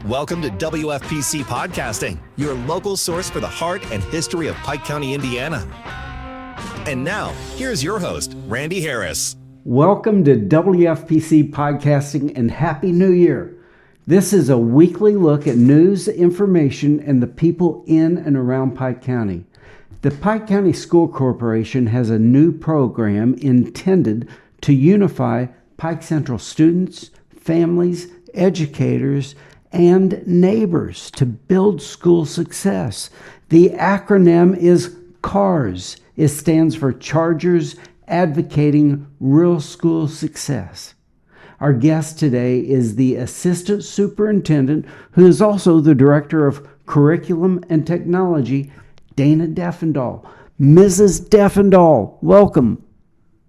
Welcome to WFPC Podcasting, your local source for the heart and history of Pike County, Indiana. And now, here's your host, Randy Harris. Welcome to WFPC Podcasting and Happy New Year. This is a weekly look at news, information, and the people in and around Pike County. The Pike County School Corporation has a new program intended to unify Pike Central students, families, educators, and neighbors to build school success. The acronym is CARS. It stands for Chargers Advocating Real School Success. Our guest today is the Assistant Superintendent, who is also the Director of Curriculum and Technology, Dana Deffendoll. Mrs. Deffendoll, welcome.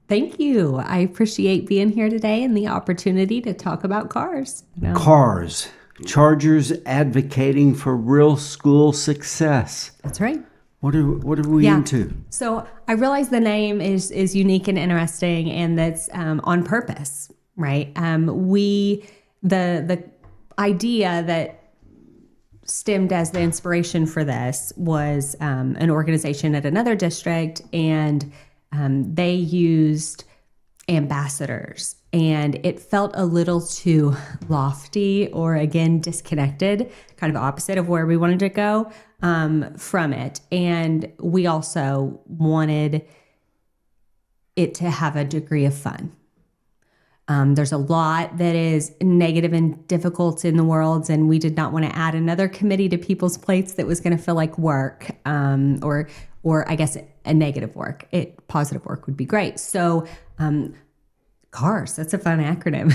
Thank you. I appreciate being here today and the opportunity to talk about CARS. CARS, Chargers Advocating for Real School Success. That's right. What are we into? So I realize the name is unique and interesting, and that's on purpose, right? The idea that stemmed as the inspiration for this was an organization at another district, and they used ambassadors, and it felt a little too lofty or, again, disconnected, kind of opposite of where we wanted to go from it. And we also wanted it to have a degree of fun. There's a lot that is negative and difficult in the world, and we did not want to add another committee to people's plates that was going to feel like work, or I guess a negative work. Positive work would be great. So CARS, that's a fun acronym.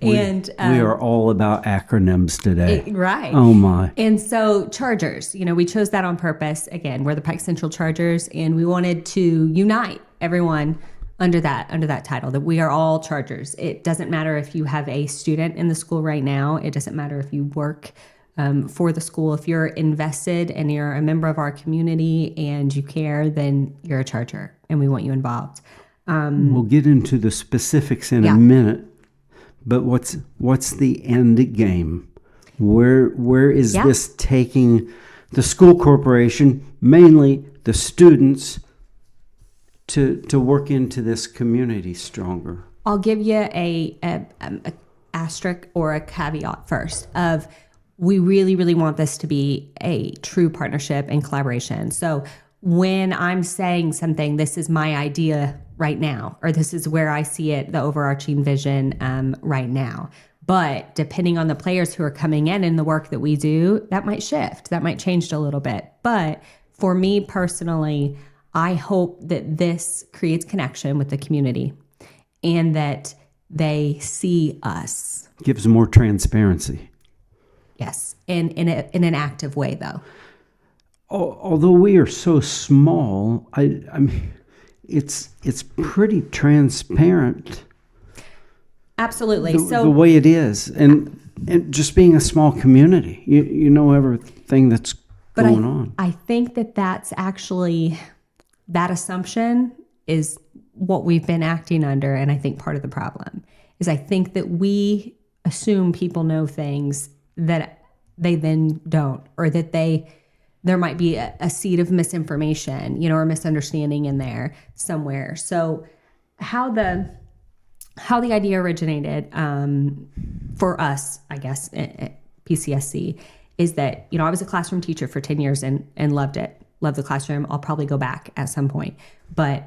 And we are all about acronyms today. Right. Oh my. And so Chargers, we chose that on purpose. Again, we're the Pike Central Chargers, and we wanted to unite everyone under that title, that we are all Chargers. It doesn't matter if you have a student in the school right now. It doesn't matter if you work for the school. If you're invested and you're a member of our community and you care, then you're a Charger, and we want you involved. We'll get into the specifics in a minute, but what's the end game? Where is this taking the school corporation, mainly the students, to work into this community stronger? I'll give you a asterisk or a caveat first of, we really, really want this to be a true partnership and collaboration. So when I'm saying something, this is my idea right now, or this is where I see it, the overarching vision right now. But depending on the players who are coming in and the work that we do, that might shift, that might change a little bit. But for me personally, I hope that this creates connection with the community and that they see us. Gives more transparency. Yes, in an active way, though. Although we are so small, I mean, it's pretty transparent. Absolutely. The way it is, and just being a small community, you know everything that's going on. I think that's actually, that assumption is what we've been acting under, and I think part of the problem is I think that we assume people know things that they then don't, or that there might be a seed of misinformation, or misunderstanding in there somewhere. So how the idea originated for us, I guess, at PCSC, is that, I was a classroom teacher for 10 years and loved it. Loved the classroom. I'll probably go back at some point. But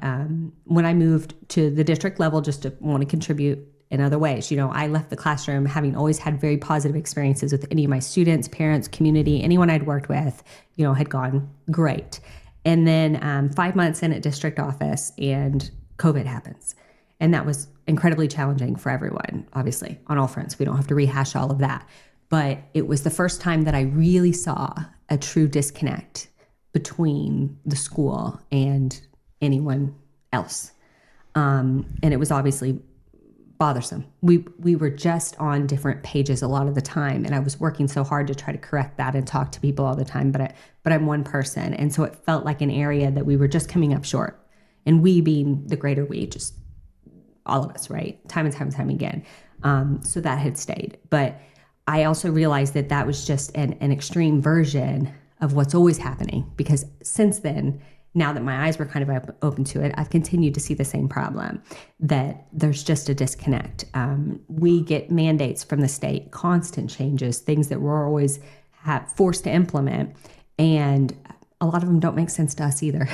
when I moved to the district level, just to want to contribute in other ways, I left the classroom having always had very positive experiences with any of my students, parents, community, anyone I'd worked with, had gone great. And then 5 months in at district office, and COVID happens. And that was incredibly challenging for everyone, obviously, on all fronts. We don't have to rehash all of that. But it was the first time that I really saw a true disconnect between the school and anyone else. And it was obviously bothersome. We were just on different pages a lot of the time, and I was working so hard to try to correct that and talk to people all the time, but I'm one person, and so it felt like an area that we were just coming up short. And we being the greater we, just all of us, right? Time and time and time again. So that had stayed. But I also realized that that was just an extreme version of what's always happening, because since then, now that my eyes were kind of open to it, I've continued to see the same problem, that there's just a disconnect. We get mandates from the state, constant changes, things that we're always forced to implement, and a lot of them don't make sense to us either.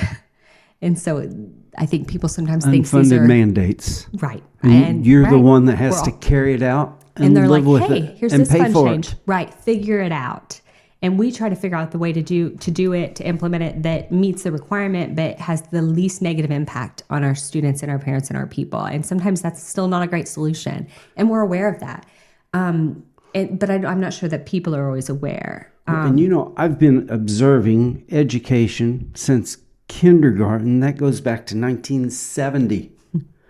And so I think people sometimes think these are mandates. Right. And you're the one that has to carry it out and they're live like, with hey, it here's and this pay fun for change. it. Right. Figure it out. And we try to figure out the way to do it, to implement it that meets the requirement, but has the least negative impact on our students and our parents and our people. And sometimes that's still not a great solution. And we're aware of that. But I'm not sure that people are always aware. And I've been observing education since kindergarten. That goes back to 1970.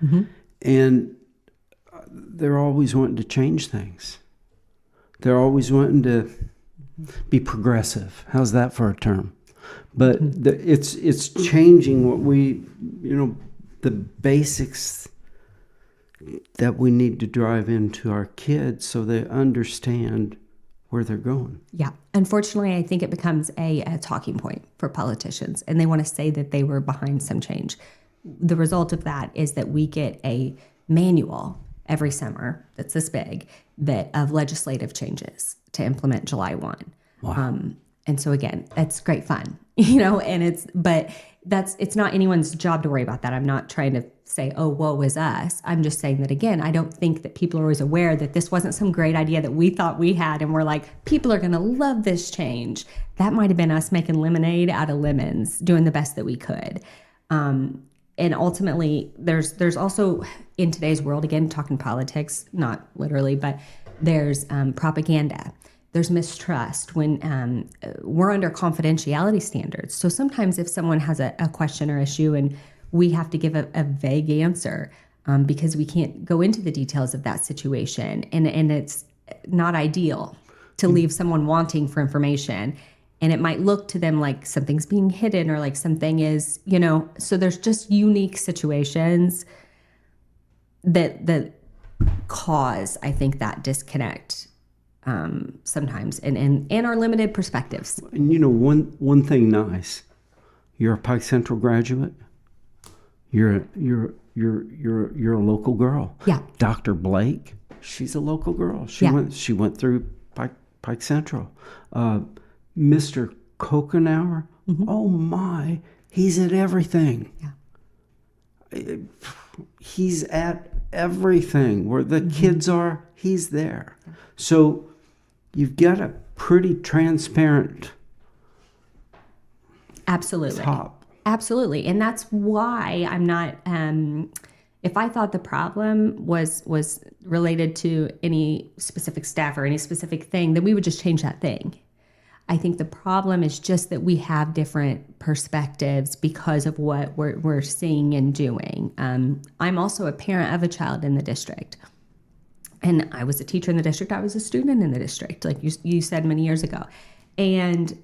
Mm-hmm. And they're always wanting to change things. They're always wanting to be progressive. How's that for a term? But it's changing what we, the basics that we need to drive into our kids so they understand where they're going. Yeah. Unfortunately, I think it becomes a talking point for politicians, and they want to say that they were behind some change. The result of that is that we get a manual every summer that's this big of legislative changes to implement July 1. Wow. And so again, that's great fun, and it's not anyone's job to worry about that. I'm not trying to say, oh, woe is us. I'm just saying that, again, I don't think that people are always aware that this wasn't some great idea that we thought we had. And we're like, people are going to love this change. That might've been us making lemonade out of lemons, doing the best that we could. And ultimately there's also, in today's world, again, talking politics, not literally, but there's propaganda. There's mistrust when we're under confidentiality standards. So sometimes if someone has a question or issue and we have to give a vague answer because we can't go into the details of that situation, and it's not ideal to leave someone wanting for information, and it might look to them like something's being hidden or like something is, so there's just unique situations that cause, I think, that disconnect sometimes, and our limited perspectives. And one thing nice, you're a Pike Central graduate. You're a local girl. Yeah. Dr. Blake, she's a local girl. She went through Pike Central. Mr. Kokenauer, oh my, he's at everything. Yeah. He's at everything. Where the kids are, he's there. Yeah. So you've got a pretty transparent top. Absolutely. And that's why I'm not, if I thought the problem was related to any specific staff or any specific thing, then we would just change that thing. I think the problem is just that we have different perspectives because of what we're seeing and doing. I'm also a parent of a child in the district. And I was a teacher in the district. I was a student in the district, like you said many years ago. And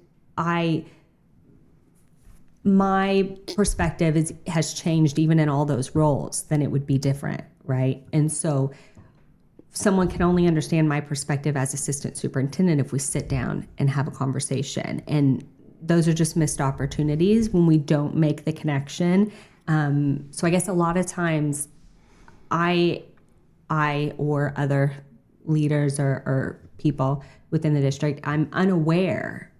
my perspective has changed even in all those roles, then it would be different, right? And so someone can only understand my perspective as assistant superintendent if we sit down and have a conversation. And those are just missed opportunities when we don't make the connection. So I guess a lot of times I or other leaders or people within the district, I'm unaware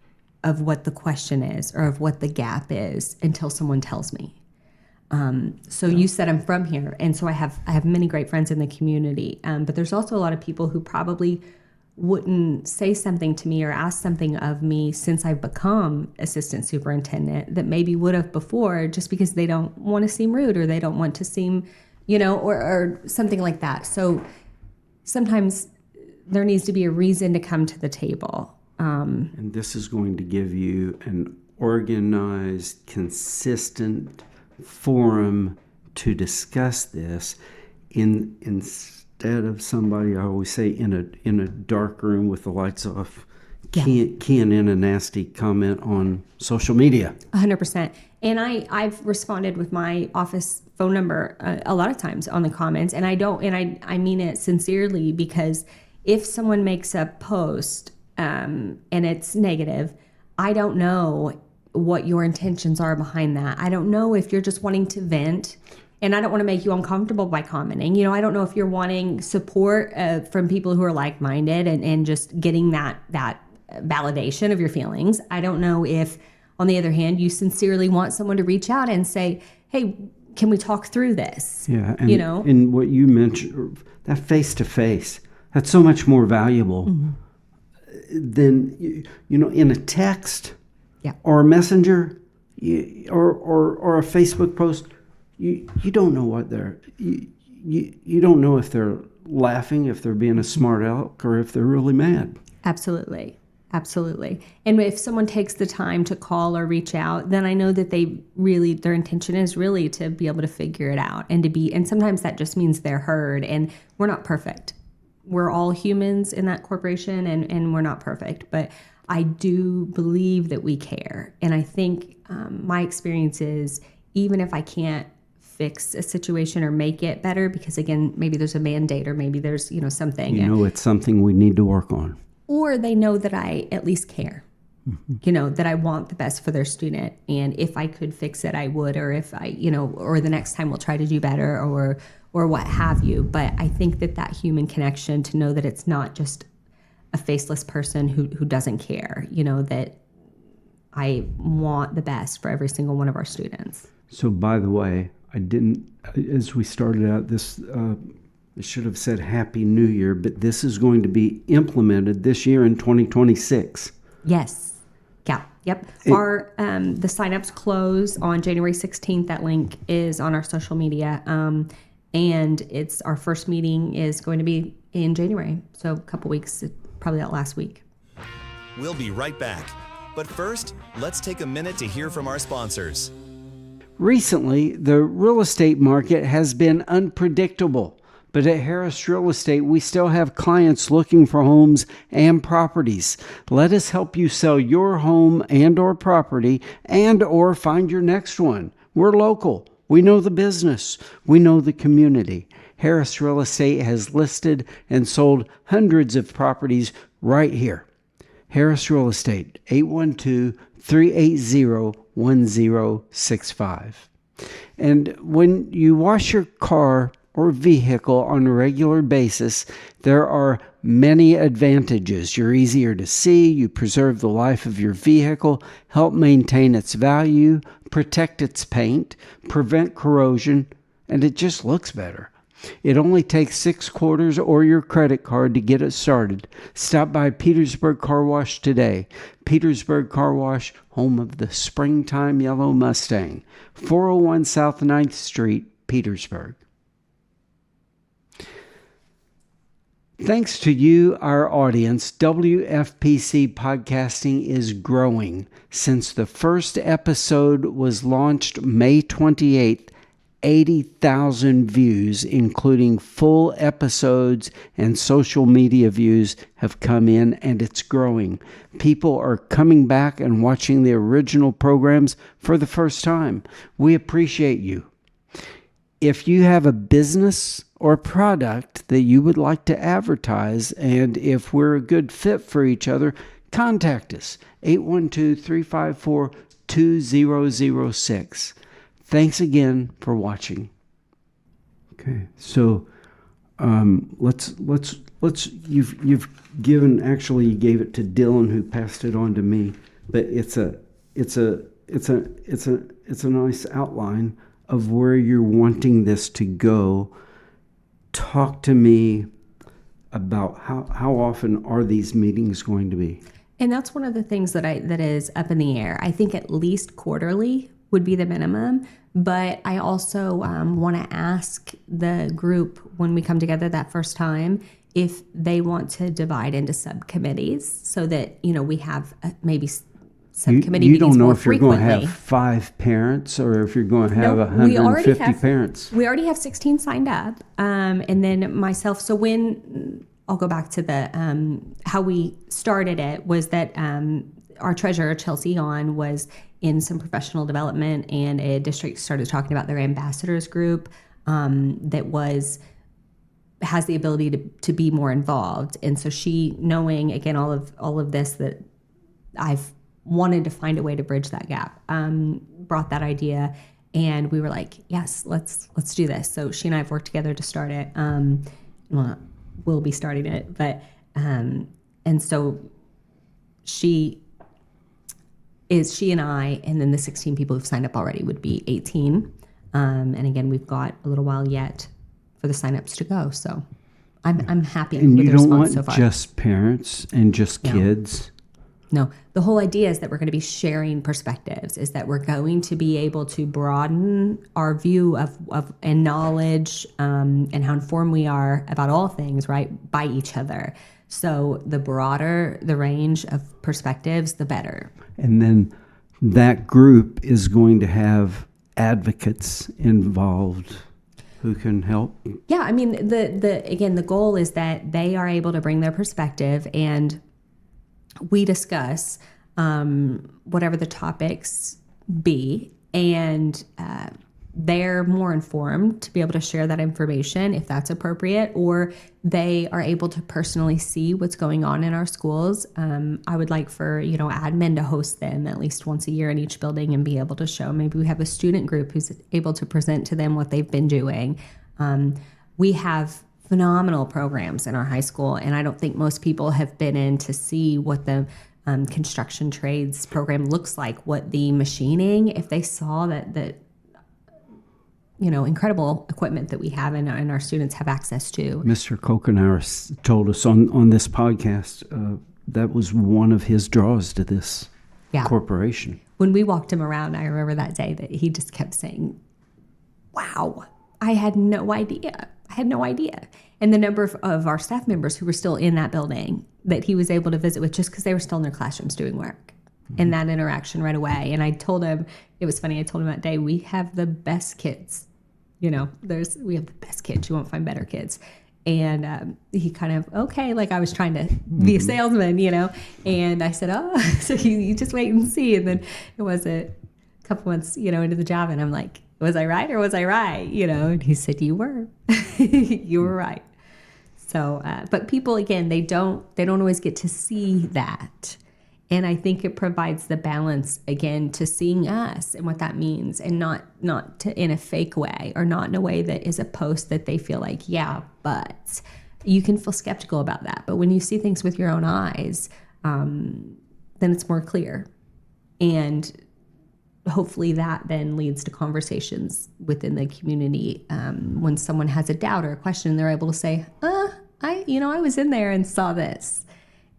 of what the question is or of what the gap is until someone tells me. So you said I'm from here, and so I have many great friends in the community, but there's also a lot of people who probably wouldn't say something to me or ask something of me since I've become assistant superintendent that maybe would have before, just because they don't want to seem rude or they don't want to seem, or something like that. So sometimes there needs to be a reason to come to the table. And this is going to give you an organized, consistent forum to discuss this instead of somebody, I always say, in a dark room with the lights off, keying in a nasty comment on social media. 100%. And I've responded with my office phone number a lot of times on the comments, and I mean it sincerely, because if someone makes a post and it's negative, I don't know what your intentions are behind that. I don't know if you're just wanting to vent, and I don't want to make you uncomfortable by commenting. I don't know if you're wanting support from people who are like-minded and just getting that validation of your feelings. I don't know if, on the other hand, you sincerely want someone to reach out and say, hey, can we talk through this? Yeah, and what you mentioned, that face-to-face, that's so much more valuable than, in a text or a messenger or a Facebook post. You don't know what you don't know if they're laughing, if they're being a smart aleck, or if they're really mad. Absolutely. And if someone takes the time to call or reach out, then I know that their intention is really to be able to figure it out and sometimes that just means they're heard, and we're not perfect. We're all humans in that corporation, and we're not perfect, but I do believe that we care. And I think my experience is, even if I can't fix a situation or make it better, because again, maybe there's a mandate or maybe there's, something. It's something we need to work on. Or they know that I at least care, that I want the best for their student. And if I could fix it, I would, or if I, or the next time we'll try to do better or what have you. But I think that human connection, to know that it's not just a faceless person who doesn't care, that I want the best for every single one of our students. So, by the way, as we started out this, I should have said Happy New Year, but this is going to be implemented this year in 2026. Yes. Yeah. Yep. The signups close on January 16th. That link is on our social media. And our first meeting is going to be in January. So a couple weeks, probably that last week. We'll be right back. But first, let's take a minute to hear from our sponsors. Recently, the real estate market has been unpredictable, but at Harris Real Estate, we still have clients looking for homes and properties. Let us help you sell your home and or property and or find your next one. We're local. We know the business. We know the community. Harris Real Estate has listed and sold hundreds of properties right here. Harris Real Estate, 812-380-1065. And when you wash your car or vehicle on a regular basis, there are many advantages. You're easier to see, you preserve the life of your vehicle, help maintain its value, protect its paint, prevent corrosion, and it just looks better. It only takes 6 quarters or your credit card to get it started. Stop by Petersburg Car Wash today. Petersburg Car Wash, home of the springtime yellow Mustang. 401 South 9th Street, Petersburg. Thanks to you, our audience, WFPC Podcasting is growing. Since the first episode was launched May 28th, 80,000 views, including full episodes and social media views, have come in, and it's growing. People are coming back and watching the original programs for the first time. We appreciate you. If you have a business or product that you would like to advertise, and if we're a good fit for each other, contact us, 812-354-2006. Thanks again for watching. Okay, so let's you've given, actually you gave it to Dylan, who passed it on to me, but it's a nice outline of where you're wanting this to go. Talk to me about how often are these meetings going to be? And that's one of the things that is up in the air. I think at least quarterly would be the minimum, but I also want to ask the group when we come together that first time if they want to divide into subcommittees so that we have maybe subcommittee meetings more frequently. You don't know if you're going to have 5 parents or if you're going to have 150 parents. We already have 16 signed up, and then myself. So I'll go back to the how we started it was that our treasurer, Chelsea was in some professional development, and a district started talking about their ambassadors group that was has the ability to be more involved. And so she, knowing again all of this, that I've wanted to find a way to bridge that gap, brought that idea, and we were like, yes, let's do this. So she and I have worked together to start it. Well, we'll be starting it, but and so she and I, and then the 16 people who've signed up already would be 18. And again, we've got a little while yet for the signups to go. So I'm happy and with the response so far. And you don't want just parents and just kids? No. The whole idea is that we're going to be sharing perspectives, is that we're going to be able to broaden our view of and knowledge and how informed we are about all things, right, by each other. So the broader the range of perspectives, the better. And then that group is going to have advocates involved who can help. Yeah, I mean, the goal is that they are able to bring their perspective, and we discuss whatever the topics be, and they're more informed to be able to share that information if that's appropriate, or they are able to personally see what's going on in our schools. I would like for, admin to host them at least once a year in each building and be able to show. Maybe we have a student group who's able to present to them what they've been doing. We have phenomenal programs in our high school, and I don't think most people have been in to see what the construction trades program looks like, what the machining, if they saw that incredible equipment that we have and our students have access to. Mr. Kokenauer told us on this podcast that was one of his draws to this corporation. When we walked him around, I remember that day that he just kept saying, wow, I had no idea. And the number of our staff members who were still in that building that he was able to visit with just because they were still in their classrooms doing work. Mm-hmm. And that interaction right away. And I told him, it was funny, I told him that day, we have the best kids. We have the best kids. You won't find better kids. And he kind of, okay, like I was trying to be a salesman, and I said, oh, so you just wait and see. And then it was a couple months, into the job, and I'm like, was I right or was I right? And he said, you were, you were right. So, but people, again, they don't always get to see that. And I think it provides the balance, again, to seeing us and what that means, and not in a fake way, or not in a way that is a post that they feel like, yeah, but you can feel skeptical about that. But when you see things with your own eyes, then it's more clear. And hopefully that then leads to conversations within the community. When someone has a doubt or a question, they're able to say, I was in there and saw this.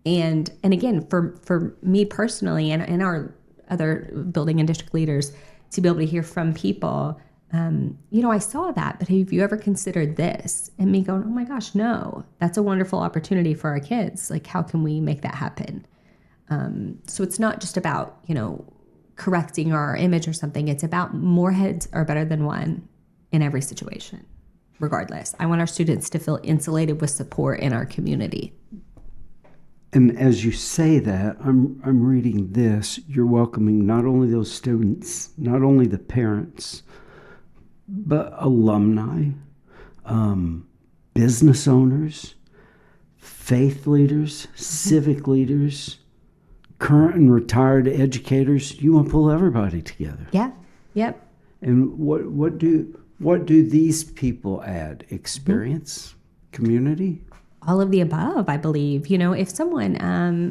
And again, for me personally, and our other building and district leaders, to be able to hear from people, I saw that, but have you ever considered this? And me going, oh my gosh, no, that's a wonderful opportunity for our kids. Like, how can we make that happen? So it's not just about, correcting our image or something. It's about more heads are better than one in every situation, regardless. I want our students to feel insulated with support in our community. And as you say that, I'm reading this. You're welcoming not only those students, not only the parents, but alumni, business owners, faith leaders, civic leaders, current and retired educators. You want to pull everybody together. Yeah. Yep. And what do these people add? Experience, community? All of the above, I believe. If someone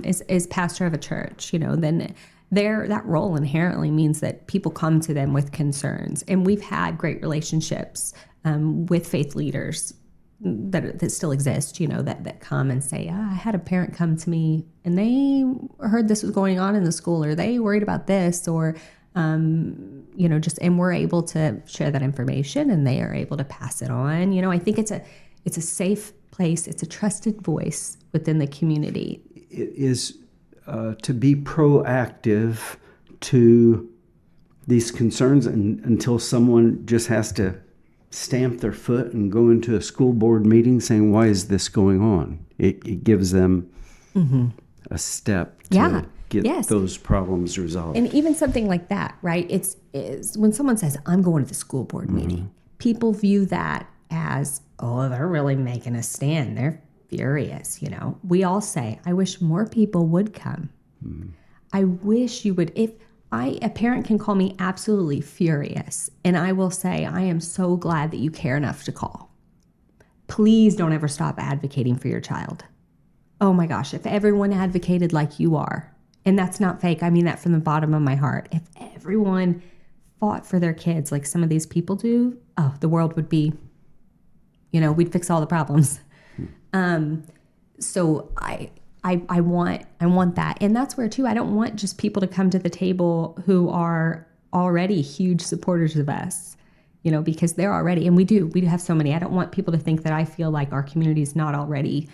is pastor of a church, then that role inherently means that people come to them with concerns. And we've had great relationships with faith leaders that still exist, that come and say, I had a parent come to me and they heard this was going on in the school, or they worried about this, or and we're able to share that information and they are able to pass it on. I think it's a safe place. It's a trusted voice within the community. It is to be proactive to these concerns until someone just has to stamp their foot and go into a school board meeting saying, why is this going on? It gives them a step to get those problems resolved. And even something like that, right? It's when someone says, I'm going to the school board meeting, people view that as, oh, they're really making a stand. They're furious, you know. We all say, I wish more people would come. I wish you would. If a parent can call me absolutely furious, and I will say, I am so glad that you care enough to call. Please don't ever stop advocating for your child. Oh my gosh, if everyone advocated like you are, and that's not fake, I mean that from the bottom of my heart. If everyone fought for their kids like some of these people do, oh, the world would be, you know, we'd fix all the problems. So I want that. And that's where too, I don't want just people to come to the table who are already huge supporters of us, you know, because they're already, and we do have so many. I don't want people to think that I feel like our community is not already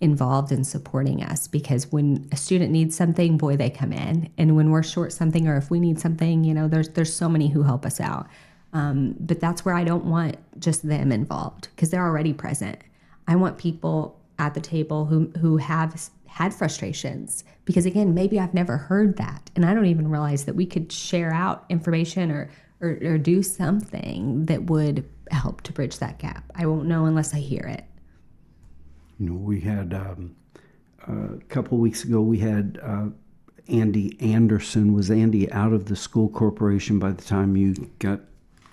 involved in supporting us, because when a student needs something, boy, they come in. And when we're short something, or if we need something, you know, there's so many who help us out. But that's where I don't want just them involved, because they're already present. I want people at the table who have had frustrations, because again, maybe I've never heard that, and I don't even realize that we could share out information or do something that would help to bridge that gap. I won't know unless I hear it. You know, we had a couple of weeks ago, we had Andy Anderson. Was Andy out of the school corporation by the time you got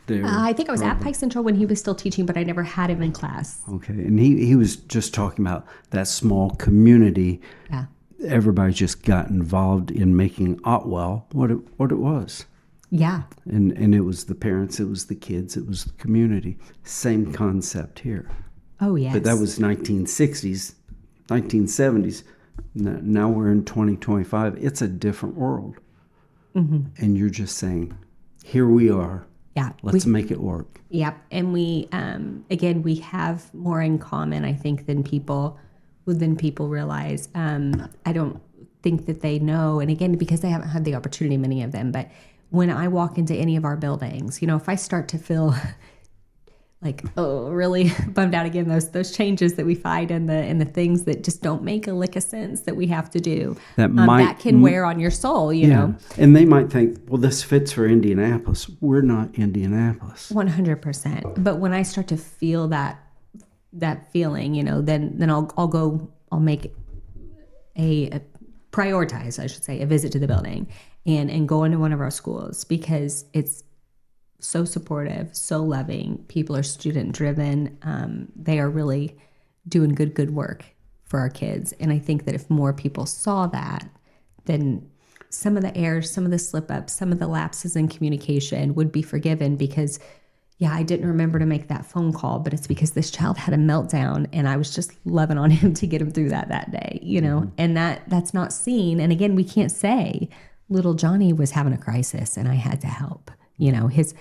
there? I think I was at Pike Central when he was still teaching, but I never had him in class. Okay, and he was just talking about that small community. Yeah. Everybody just got involved in making Otwell what it was. Yeah. And it was the parents, it was the kids, it was the community. Same concept here. Oh, yes. But that was 1960s, 1970s. Now we're in 2025. It's a different world. Mm-hmm. And you're just saying, here we are. Yeah. Let's make it work. Yep. And we, again, we have more in common, I think, than people realize. I don't think that they know. And again, because they haven't had the opportunity, many of them, but when I walk into any of our buildings, you know, if I start to feel like, oh, really bummed out again, those changes that we find and the things that just don't make a lick of sense that we have to do, that can wear on your soul, you know. And they might think, well, this fits for Indianapolis. We're not Indianapolis. 100%. But when I start to feel that feeling, you know, then I'll make a prioritize, I should say, a visit to the building and go into one of our schools, because it's so supportive, so loving. People are student driven. They are really doing good work for our kids. And I think that if more people saw that, then some of the errors, some of the slip ups, some of the lapses in communication would be forgiven, because yeah, I didn't remember to make that phone call, but it's because this child had a meltdown and I was just loving on him to get him through that day, you know. Mm-hmm. And that's not seen. And again, we can't say little Johnny was having a crisis and I had to help. You know, his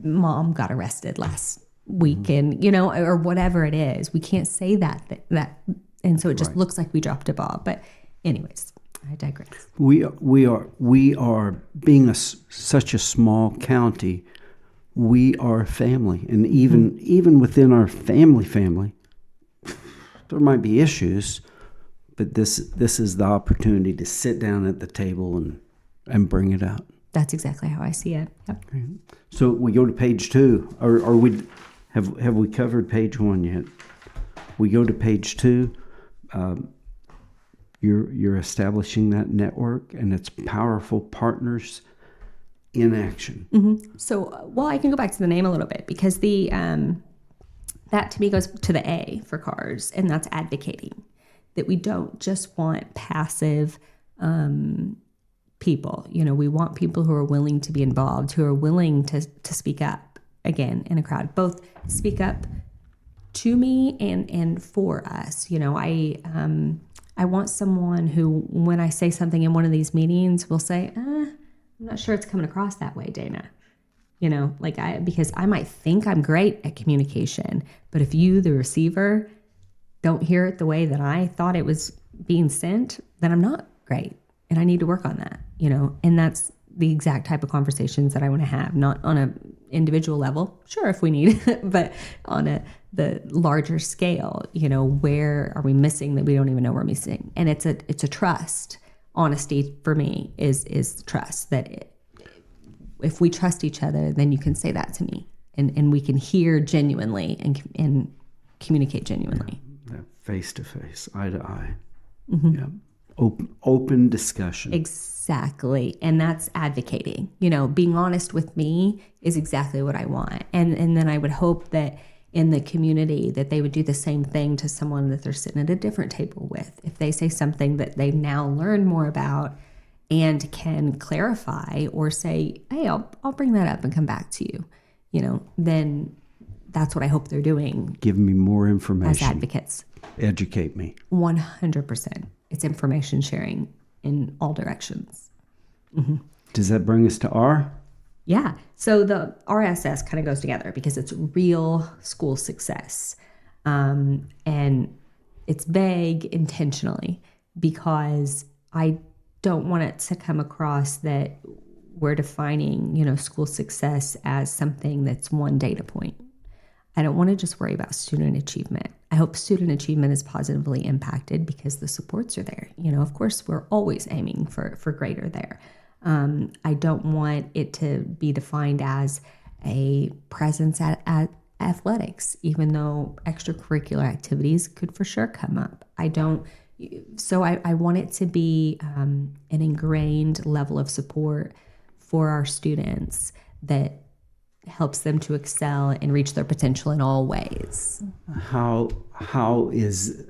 mom got arrested last week, and you know, or whatever it is. We can't say that, and so it just looks like we dropped a ball. But anyways, I digress. We are being such a small county. We are a family, and even within our family, there might be issues, but this is the opportunity to sit down at the table and bring it out. That's exactly how I see it. Yep. So we go to page 2, or we have we covered page 1 yet? We go to page 2. You're establishing that network, and it's powerful partners in action. Mm-hmm. So, well, I can go back to the name a little bit, because the that to me goes to the A for CARS, and that's advocating. That we don't just want passive people. You know, we want people who are willing to be involved, who are willing to speak up, again, in a crowd, both speak up to me and for us. You know, I want someone who, when I say something in one of these meetings, will say, I'm not sure it's coming across that way, Dana. You know, because I might think I'm great at communication, but if you, the receiver, don't hear it the way that I thought it was being sent, then I'm not great. And I need to work on that, you know, and that's the exact type of conversations that I want to have, not on an individual level, sure, if we need, but on the larger scale, you know, where are we missing that we don't even know we're missing? And it's a trust. Honesty for me is trust, that if we trust each other, then you can say that to me. and we can hear genuinely and communicate genuinely. Face to face, eye to eye. Yeah. Open discussion. Exactly. And that's advocating. Being honest with me is exactly what I want. And then I would hope that in the community that they would do the same thing to someone that they're sitting at a different table with. If they say something that they now learn more about and can clarify or say, hey, I'll bring that up and come back to you, then that's what I hope they're doing. Give me more information. As advocates. Educate me. 100%. It's information sharing in all directions. Mm-hmm. Does that bring us to R? Yeah. So the RSS kind of goes together because it's real school success. And it's vague intentionally because I don't want it to come across that we're defining, school success as something that's one data point. I don't want to just worry about student achievement. I hope student achievement is positively impacted because the supports are there. Of course, we're always aiming for greater there. I don't want it to be defined as a presence at athletics, even though extracurricular activities could for sure come up. I want it to be an ingrained level of support for our students that helps them to excel and reach their potential in all ways. How is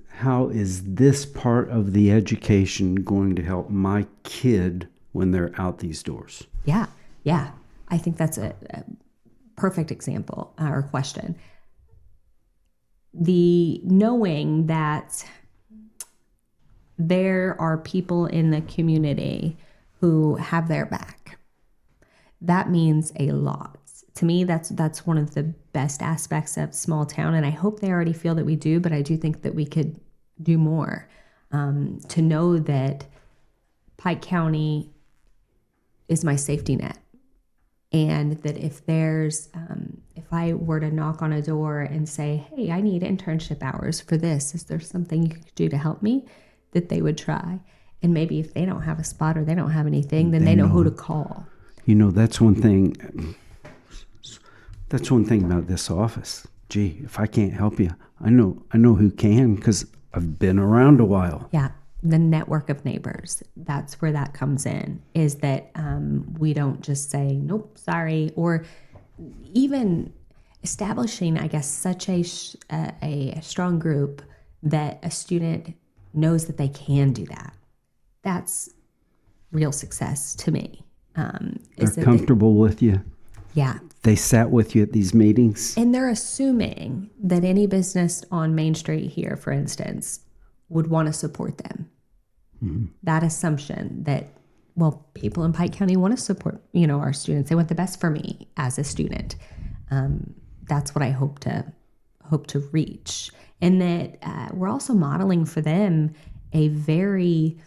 this part of the education going to help my kid when they're out these doors? Yeah. I think that's a perfect example or question. The knowing that there are people in the community who have their back, that means a lot. To me, that's one of the best aspects of small town, and I hope they already feel that we do, but I do think that we could do more to know that Pike County is my safety net, and that if I were to knock on a door and say, hey, I need internship hours for this, is there something you could do to help me, that they would try. And maybe if they don't have a spot or they don't have anything, then they know who to call. That's one thing. That's one thing about this office. Gee, if I can't help you, I know who can because I've been around a while. Yeah, the network of neighbors. That's where that comes in, is that we don't just say, nope, sorry, or even establishing, I guess, such a strong group that a student knows that they can do that. That's real success to me. They're comfortable with you. Yeah. They sat with you at these meetings. And they're assuming that any business on Main Street here, for instance, would want to support them. Mm-hmm. That assumption that, people in Pike County want to support, our students. They want the best for me as a student. That's what I hope to reach. And that we're also modeling for them a very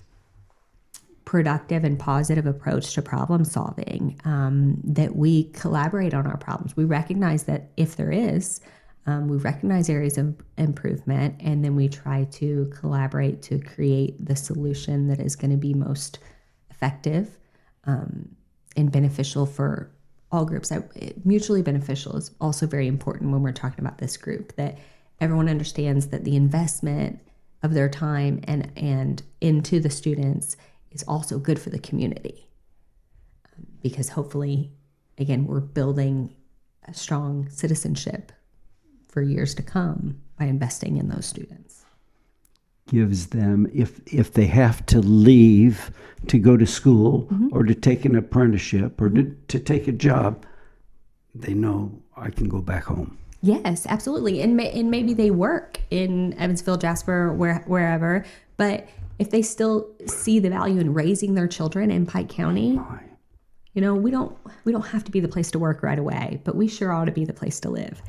productive and positive approach to problem solving, that we collaborate on our problems. We recognize that if there is, we recognize areas of improvement, and then we try to collaborate to create the solution that is going to be most effective and beneficial for all groups. Mutually beneficial is also very important when we're talking about this group, that everyone understands that the investment of their time and into the students is also good for the community, because hopefully, again, we're building a strong citizenship for years to come by investing in those students. Gives them, if they have to leave to go to school, mm-hmm. or to take an apprenticeship or to take a job, they know I can go back home. Yes, absolutely. And maybe they work in Evansville, Jasper, wherever, but if they still see the value in raising their children in Pike County, we don't have to be the place to work right away, but we sure ought to be the place to live.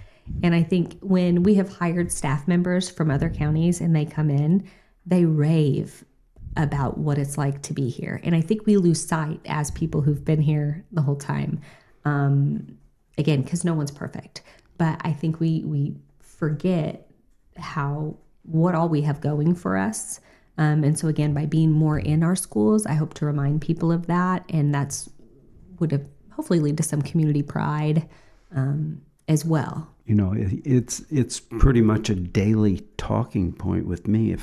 And I think when we have hired staff members from other counties and they come in, they rave about what it's like to be here. And I think we lose sight as people who've been here the whole time. Again, because no one's perfect, but I think we forget what all we have going for us. And so again, by being more in our schools, I hope to remind people of that. And would have hopefully lead to some community pride as well. You know, it's pretty much a daily talking point with me.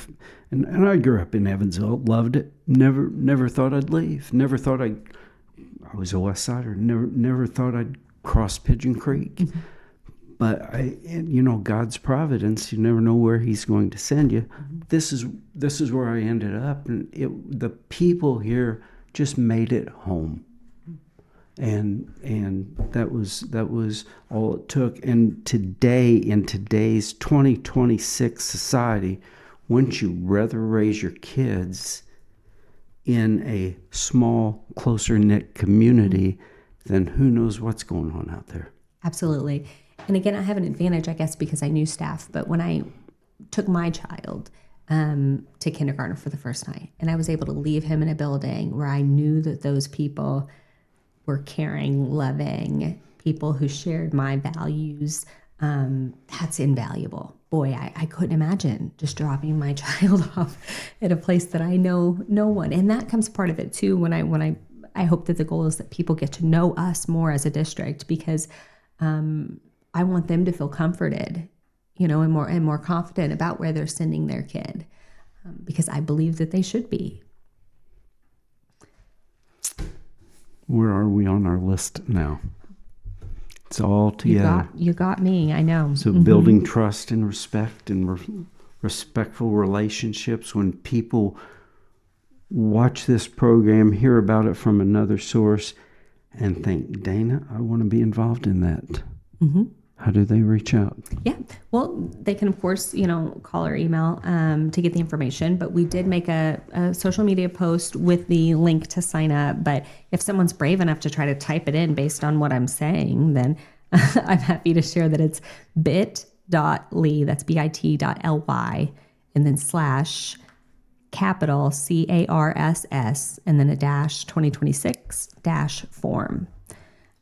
And I grew up in Evansville, loved it. Never thought I'd leave. Never thought I was a West Sider. Never thought I'd cross Pigeon Creek. Mm-hmm. But God's providence. You never know where He's going to send you. Mm-hmm. This is where I ended up, and the people here just made it home. And that was all it took. And today, in today's 2026 society, wouldn't you rather raise your kids in a small, closer-knit community than who knows what's going on out there? Absolutely. And again, I have an advantage, I guess, because I knew staff. But when I took my child to kindergarten for the first night, and I was able to leave him in a building where I knew that those people were caring, loving, people who shared my values, that's invaluable. Boy, I couldn't imagine just dropping my child off at a place that I know no one. And that comes part of it too. When I hope that the goal is that people get to know us more as a district, because I want them to feel comforted, and more confident about where they're sending their kid, because I believe that they should be. Where are we on our list now? It's all together. You got me, I know. So building trust and respect and respectful relationships. When people watch this program, hear about it from another source, and think, Dana, I want to be involved in that. Mm-hmm. How do they reach out? Yeah, well, they can, of course, call or email to get the information. But we did make a social media post with the link to sign up. But if someone's brave enough to try to type it in based on what I'm saying, then I'm happy to share that it's bit.ly, that's bit.ly, and then / capital CARSS, and then a dash 2026 dash form.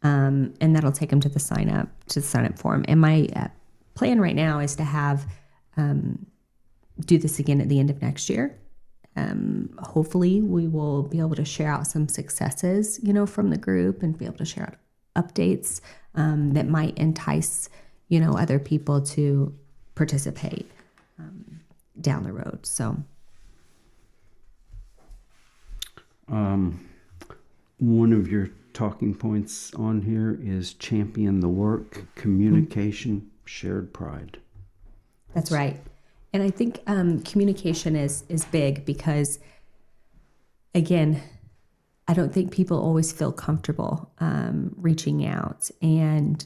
And that'll take them to the sign up form. And my plan right now is to have do this again at the end of next year. Hopefully we will be able to share out some successes, from the group, and be able to share out updates that might entice, other people to participate down the road. So, one of your talking points on here is champion the work, communication, shared pride. That's right. And I think communication is big because, again, I don't think people always feel comfortable reaching out. And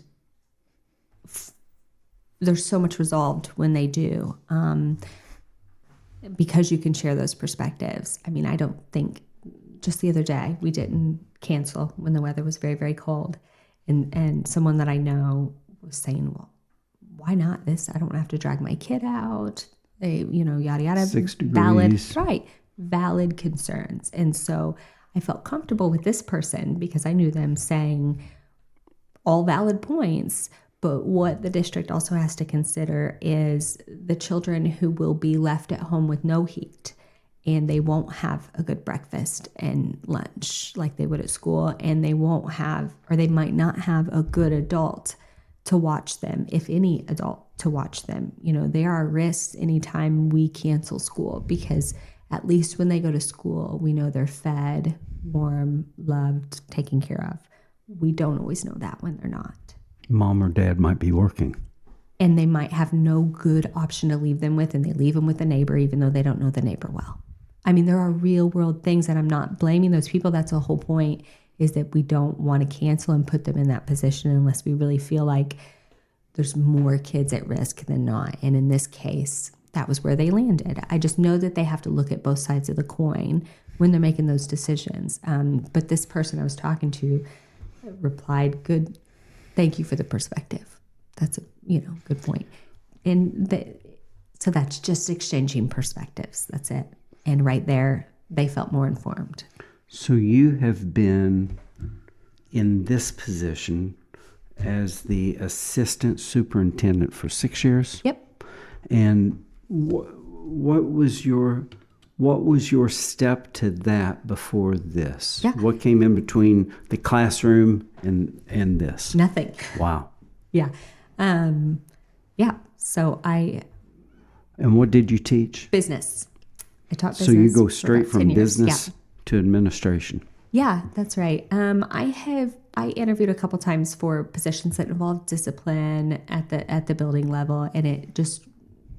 there's so much resolved when they do, because you can share those perspectives. I mean, I don't think, just the other day, we didn't cancel when the weather was very, very cold. And someone that I know was saying, well, why not this? I don't have to drag my kid out. They, yada, yada. 6 degrees. Valid concerns. And so I felt comfortable with this person because I knew them saying all valid points. But what the district also has to consider is the children who will be left at home with no heat, and they won't have a good breakfast and lunch like they would at school, and they won't have, or they might not have, a good adult to watch them, if any adult to watch them. There are risks anytime we cancel school, because at least when they go to school, we know they're fed, warm, loved, taken care of. We don't always know that when they're not. Mom or dad might be working. And they might have no good option to leave them with, and they leave them with a neighbor even though they don't know the neighbor well. I mean, there are real world things, and I'm not blaming those people. That's the whole point, is that we don't want to cancel and put them in that position unless we really feel like there's more kids at risk than not. And in this case, that was where they landed. I just know that they have to look at both sides of the coin when they're making those decisions. But this person I was talking to replied, good, thank you for the perspective. That's a good point. And so that's just exchanging perspectives. That's it. And right there, they felt more informed. So you have been in this position as the Assistant Superintendent for 6 years? Yep. And what was your step to that before this? Yeah. What came in between the classroom and this? Nothing. Wow. Yeah. So And what did you teach? business. I taught business. So you go for straight about from 10 years. business to administration. Yeah, that's right. I interviewed a couple times for positions that involved discipline at the building level, and it just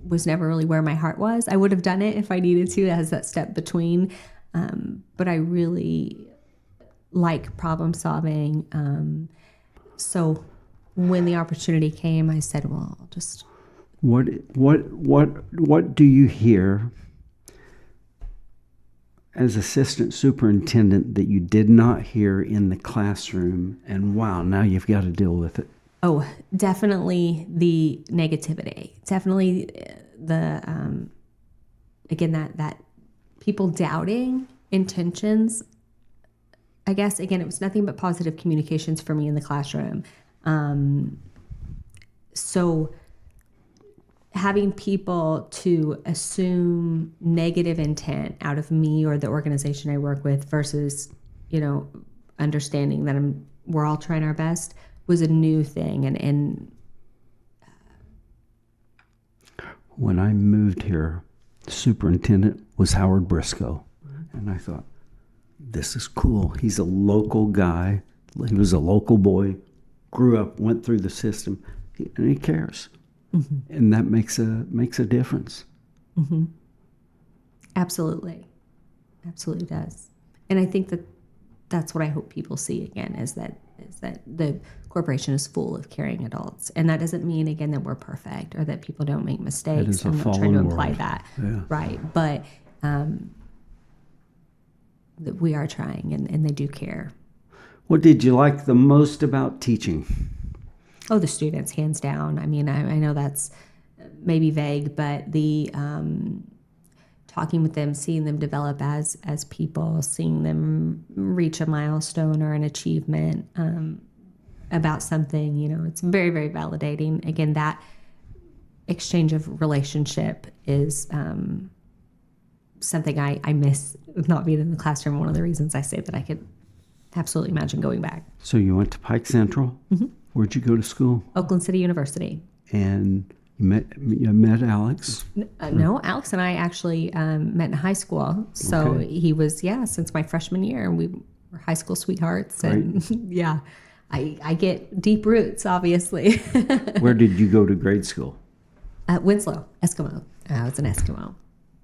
was never really where my heart was. I would have done it if I needed to, as that step between. But I really like problem solving. So when the opportunity came, I said, "Well, I'll just." What do you hear as assistant superintendent that you did not hear in the classroom, and wow, now you've got to deal with it? Oh, definitely the negativity. Definitely the again that people doubting intentions. I guess again, it was nothing but positive communications for me in the classroom. So having people to assume negative intent out of me or the organization I work with versus, understanding that we're all trying our best was a new thing. And when I moved here, the superintendent was Howard Briscoe. And I thought, this is cool. He's a local guy. He was a local boy, grew up, went through the system, and he cares. Mm-hmm. And that makes a difference. Mm-hmm. Absolutely does. And I think that's what I hope people see again is that the corporation is full of caring adults, and that doesn't mean again that we're perfect or that people don't make mistakes. I'm not trying to imply that, right? But that we are trying, and they do care. What did you like the most about teaching? Oh, the students, hands down. I mean, I know that's maybe vague, but the talking with them, seeing them develop as people, seeing them reach a milestone or an achievement about something, it's very, very validating. Again, that exchange of relationship is something I miss not being in the classroom. One of the reasons I say that I could absolutely imagine going back. So you went to Pike Central. Mm-hmm. Where'd you go to school? Oakland City University. And you met Alex? No, Alex and I actually met in high school. So he was, since my freshman year, and we were high school sweethearts. Great. And I get deep roots, obviously. Where did you go to grade school? Winslow, Eskimo. I was an Eskimo.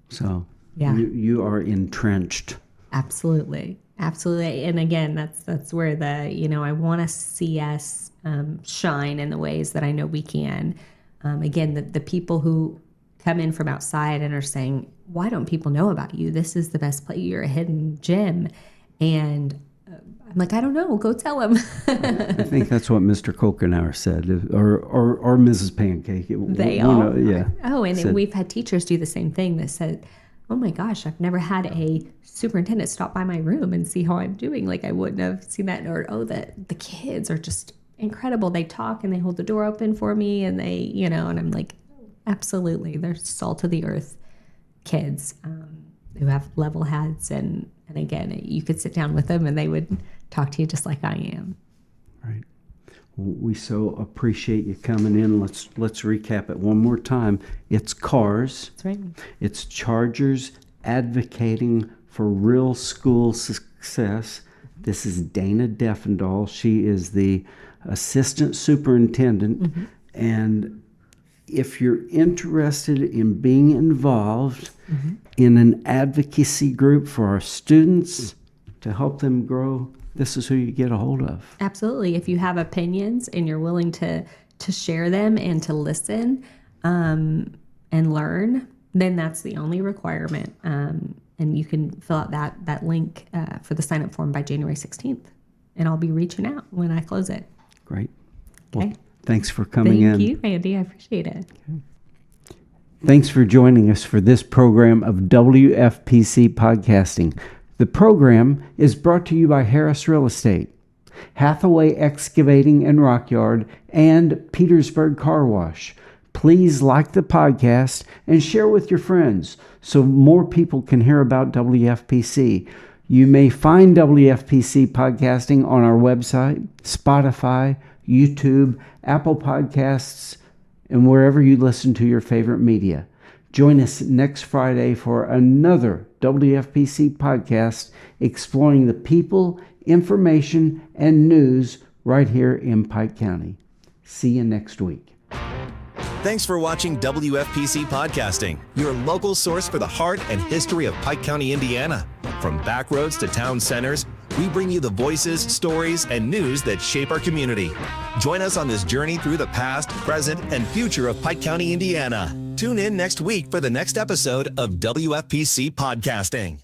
So you are entrenched. Absolutely. And again, that's where I want to see us shine in the ways that I know we can. Again, the people who come in from outside and are saying, why don't people know about you? This is the best place. You're a hidden gem. And I'm like, I don't know. Go tell them. I think that's what Mr. Kokenauer said, or Mrs. Pancake. They all are. Oh, and we've had teachers do the same thing that said, oh my gosh, I've never had a superintendent stop by my room and see how I'm doing. Like I wouldn't have seen that. Or, the kids are just incredible. They talk and they hold the door open for me, and they, and I'm like, absolutely. They're salt of the earth kids who have level heads. And again, you could sit down with them and they would talk to you just like I am. Right. We so appreciate you coming in. Let's recap it one more time. It's CARS. That's right. It's Chargers Advocating for Real School Success. This is Dana Deffendoll. She is the Assistant Superintendent. Mm-hmm. And if you're interested in being involved mm-hmm. in an advocacy group for our students to help them grow, this is who you get a hold of. Absolutely. If you have opinions and you're willing to share them and to listen and learn, then that's the only requirement. And you can fill out that link for the sign-up form by January 16th. And I'll be reaching out when I close it. Great. Okay. Well, thanks for coming in. Thank you, Randy. I appreciate it. Okay. Thanks for joining us for this program of WFPC Podcasting. The program is brought to you by Harris Real Estate, Hathaway Excavating and Rock Yard, and Petersburg Car Wash. Please like the podcast and share with your friends so more people can hear about WFPC. You may find WFPC Podcasting on our website, Spotify, YouTube, Apple Podcasts, and wherever you listen to your favorite media. Join us next Friday for another WFPC podcast exploring the people, information, and news right here in Pike County. See you next week. Thanks for watching WFPC Podcasting, your local source for the heart and history of Pike County, Indiana. From back roads to town centers, we bring you the voices, stories, and news that shape our community. Join us on this journey through the past, present, and future of Pike County, Indiana. Tune in next week for the next episode of WFPC Podcasting.